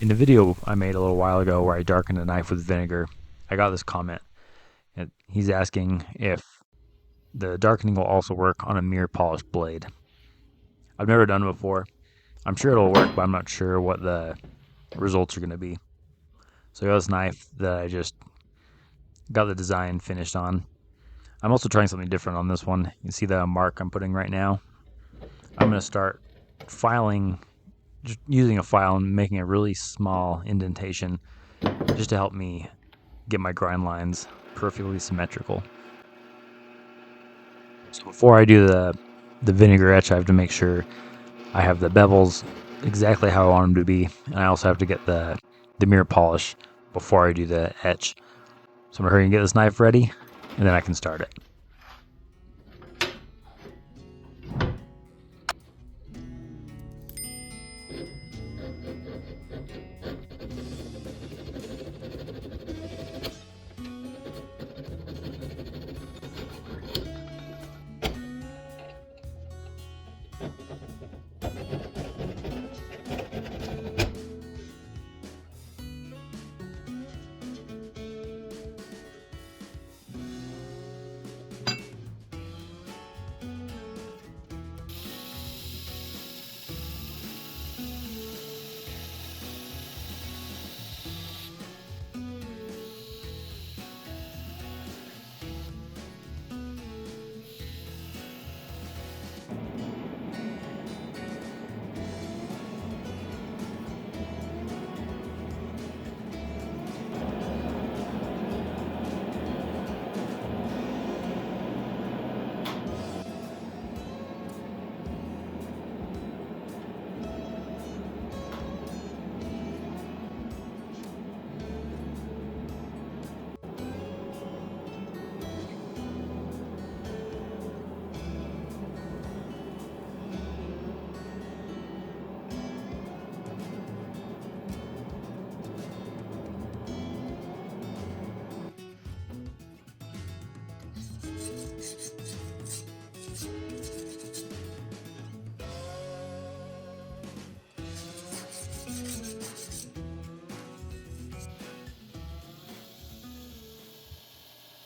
In the video I made a little while ago where I darkened a knife with vinegar, I got this comment. And he's asking if the darkening will also work on a mirror polished blade. I've never done it before. I'm sure it'll work, but I'm not sure what the results are going to be. So I got this knife that I just got the design finished on. I'm also trying something different on this one. You can see the mark I'm putting right now. I'm going to start filing, just using a file and making a really small indentation just to help me get my grind lines perfectly symmetrical. So before I do the vinegar etch, I have to make sure I have the bevels exactly how I want them to be, and I also have to get the mirror polish before I do the etch. So I'm gonna hurry and get this knife ready, and then I can start it.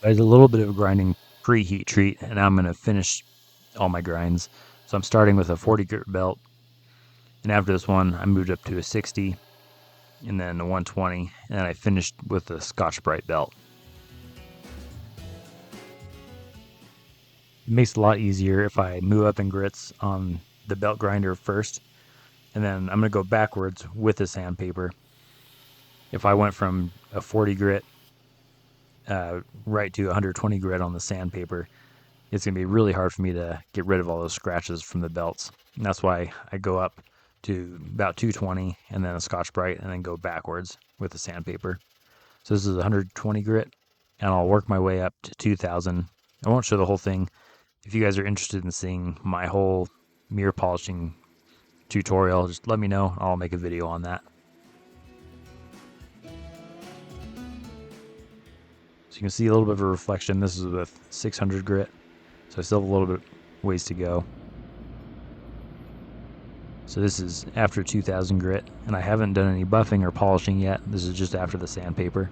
I did a little bit of a grinding pre-heat treat, and now I'm gonna finish all my grinds. So I'm starting with a 40 grit belt, and after this one, I moved up to a 60, and then a 120, and then I finished with a Scotch-Brite belt. It makes it a lot easier if I move up in grits on the belt grinder first, and then I'm going to go backwards with the sandpaper. If I went from a 40 grit right to 120 grit on the sandpaper, it's going to be really hard for me to get rid of all those scratches from the belts. And that's why I go up to about 220 and then a Scotch-Brite and then go backwards with the sandpaper. So this is 120 grit, and I'll work my way up to 2000. I won't show the whole thing. If you guys are interested in seeing my whole mirror polishing tutorial, just let me know. I'll make a video on that. So you can see a little bit of a reflection. This is with 600 grit, so I still have a little bit ways to go. So this is after 2000 grit, and I haven't done any buffing or polishing yet. This is just after the sandpaper.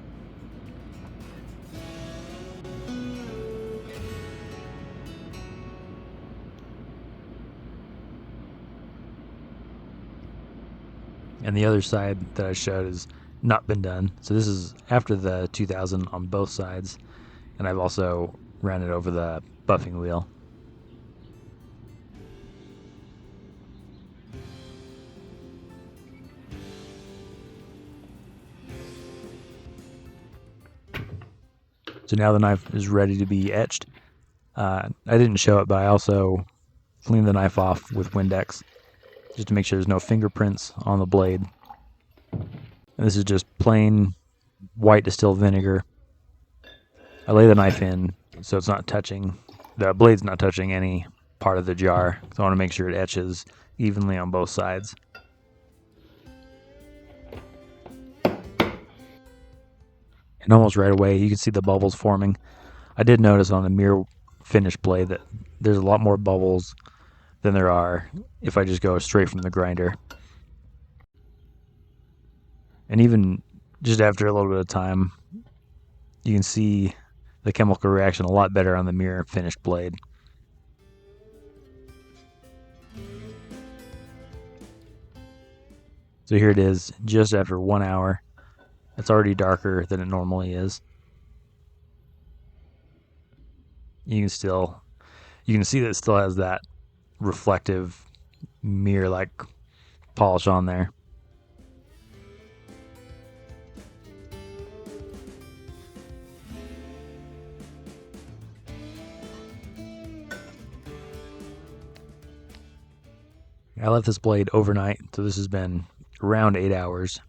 And the other side that I showed has not been done. So this is after the 2000 on both sides, and I've also ran it over the buffing wheel. So now the knife is ready to be etched. I didn't show it, but I also cleaned the knife off with Windex just to make sure there's no fingerprints on the blade. And this is just plain white distilled vinegar. I lay the knife in so it's not touching, the blade's not touching any part of the jar. So I want to make sure it etches evenly on both sides. And almost right away, you can see the bubbles forming. I did notice on the mirror finish blade that there's a lot more bubbles than there are if I just go straight from the grinder. And even just after a little bit of time, you can see the chemical reaction a lot better on the mirror finished blade. So here it is, just after 1 hour. It's already darker than it normally is. You can see that it still has that reflective mirror-like polish on there. I left this blade overnight, so this has been around 8 hours.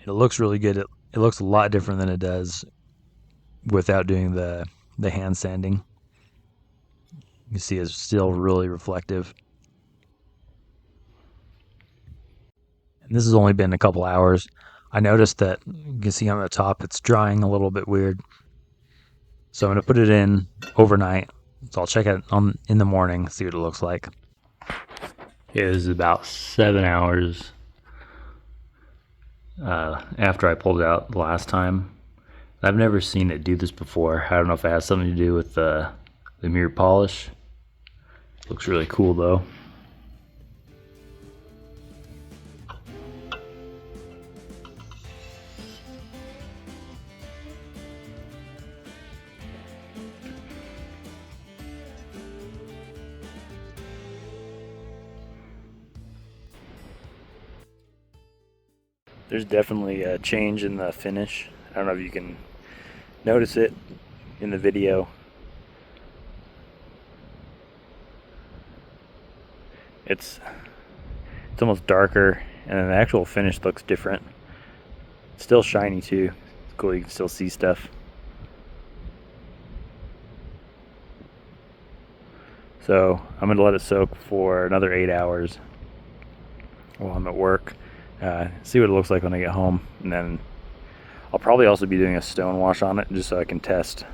It looks really good. It looks a lot different than it does without doing the hand sanding. You can see it's still really reflective. And this has only been a couple hours. I noticed that you can see on the top it's drying a little bit weird. So I'm going to put it in overnight. So I'll check it in the morning, see what it looks like. It is about 7 hours after I pulled it out the last time. I've never seen it do this before. I don't know if it has something to do with the mirror polish. Looks really cool though. There's definitely a change in the finish. I don't know if you can notice it in the video. It's almost darker, and then the actual finish looks different. It's still shiny too. It's cool, you can still see stuff. So I'm gonna let it soak for another 8 hours while I'm at work. See what it looks like when I get home, and then I'll probably also be doing a stone wash on it just so I can test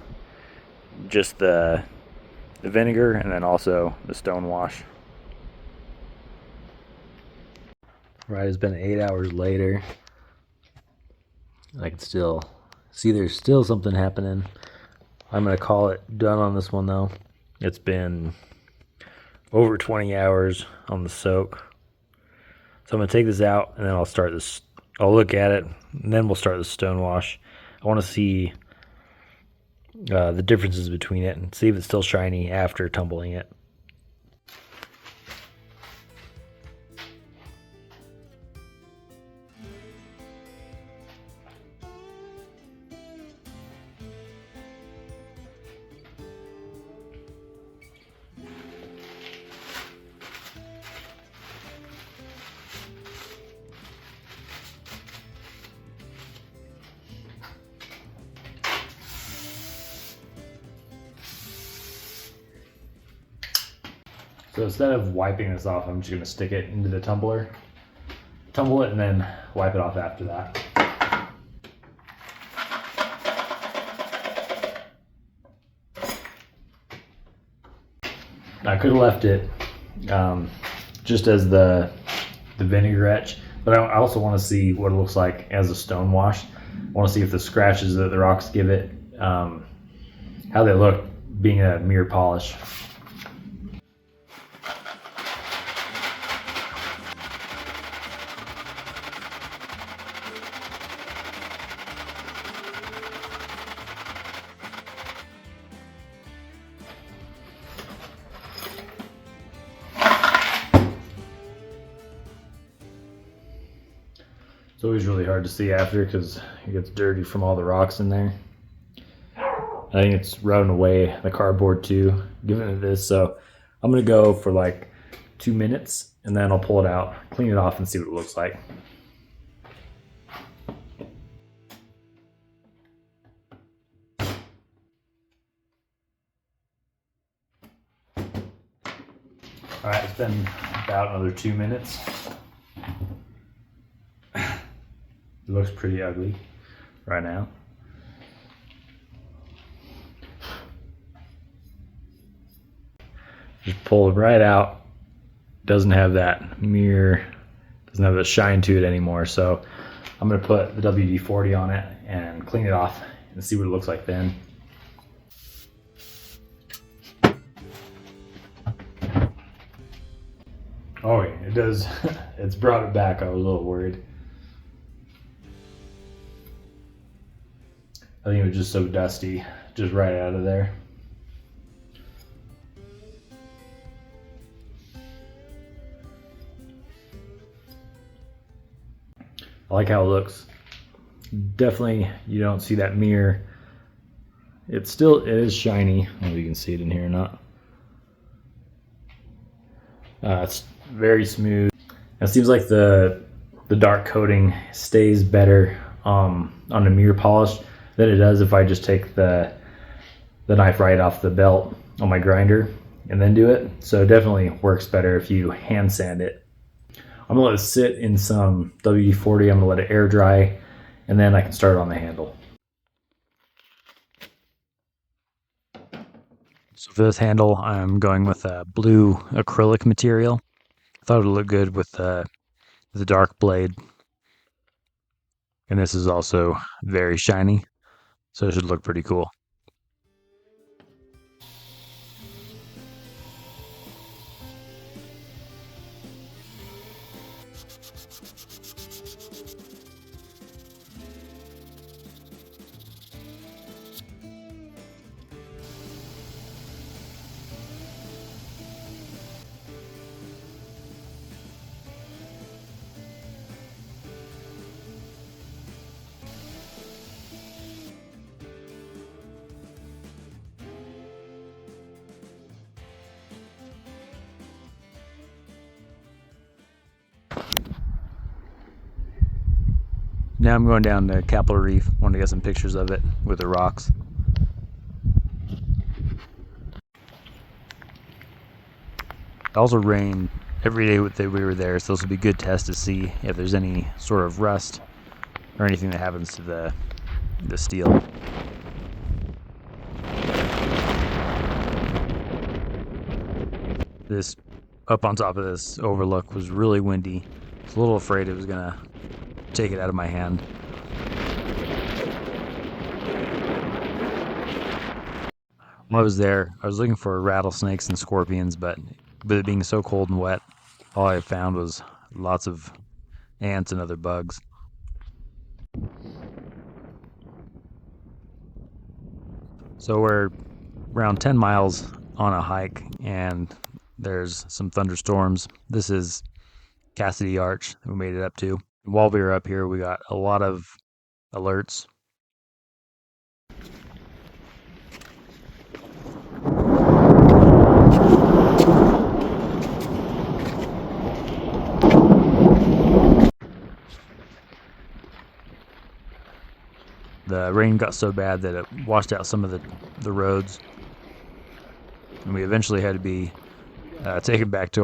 just the vinegar and then also the stone wash. Right, it's been 8 hours later. I can still see there's still something happening. I'm gonna call it done on this one though. It's been over 20 hours on the soak. So I'm gonna take this out and then I'll start this. I'll look at it and then we'll start the stone wash. I want to see the differences between it and see if it's still shiny after tumbling it. So instead of wiping this off, I'm just going to stick it into the tumbler, tumble it, and then wipe it off after that. I could have left it just as the vinegar etch, but I also want to see what it looks like as a stone wash. I want to see if the scratches that the rocks give it, how they look being a mirror polish. It's always really hard to see after because it gets dirty from all the rocks in there. I think it's rubbing away the cardboard too, giving it this. So I'm gonna go for like 2 minutes and then I'll pull it out, clean it off, and see what it looks like. All right, it's been about another 2 minutes. It looks pretty ugly right now. pulled right out. Doesn't have that mirror, doesn't have the shine to it anymore. So I'm going to put the WD-40 on it and clean it off and see what it looks like then. Oh, yeah, it does. It's brought it back. I was a little worried. I think it was just so dusty, just right out of there. I like how it looks. Definitely, you don't see that mirror. It is shiny. I don't know if you can see it in here or not. It's very smooth. It seems like the dark coating stays better on the mirror polish than it does if I just take the knife right off the belt on my grinder and then do it. So it definitely works better if you hand sand it. I'm gonna let it sit in some WD-40. I'm gonna let it air dry, and then I can start on the handle. So for this handle, I'm going with a blue acrylic material. I thought it would look good with the dark blade. And this is also very shiny, so it should look pretty cool. Now I'm going down to Capitol Reef. Want to get some pictures of it with the rocks. It also rained every day that we were there, so this will be a good test to see if there's any sort of rust or anything that happens to the steel. This up on top of this overlook was really windy. I was a little afraid it was gonna take it out of my hand. When I was there, I was looking for rattlesnakes and scorpions, but with it being so cold and wet, all I found was lots of ants and other bugs. So we're around 10 miles on a hike, and there's some thunderstorms. This is Cassidy Arch that we made it up to. While we were up here, we got a lot of alerts. The rain got so bad that it washed out some of the roads, and we eventually had to be taken back to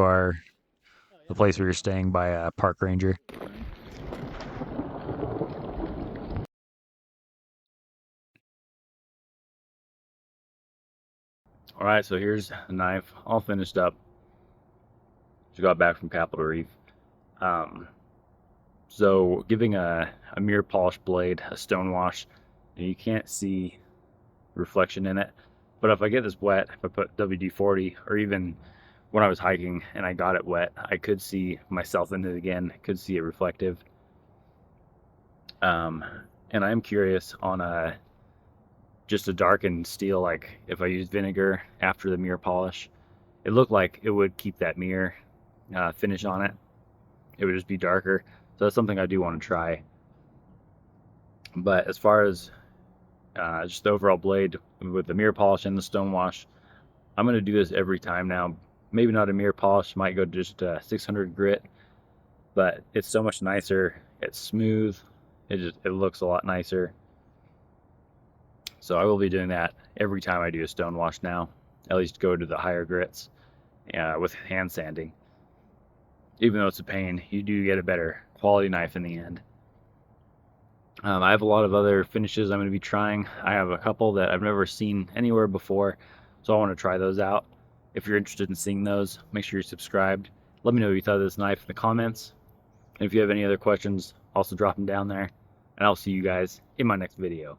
the place we were staying by a park ranger. All right, so here's the knife all finished up. Just got back from Capitol Reef. So giving a mirror polish blade a stone wash, and you can't see reflection in it. But if I get this wet, if I put WD-40, or even when I was hiking and I got it wet, I could see myself in it again. I could see it reflective. And I'm curious on just a darkened steel, like if I use vinegar after the mirror polish, it looked like it would keep that mirror finish on it. It would just be darker. So that's something I do want to try. But as far as just the overall blade with the mirror polish and the stone wash, I'm going to do this every time now. Maybe not a mirror polish, might go to just 600 grit, but it's so much nicer. It's smooth. It looks a lot nicer. So I will be doing that every time I do a stone wash now. At least go to the higher grits with hand sanding. Even though it's a pain, you do get a better quality knife in the end. I have a lot of other finishes I'm going to be trying. I have a couple that I've never seen anywhere before, so I want to try those out. If you're interested in seeing those, make sure you're subscribed. Let me know what you thought of this knife in the comments. And if you have any other questions, also drop them down there. And I'll see you guys in my next video.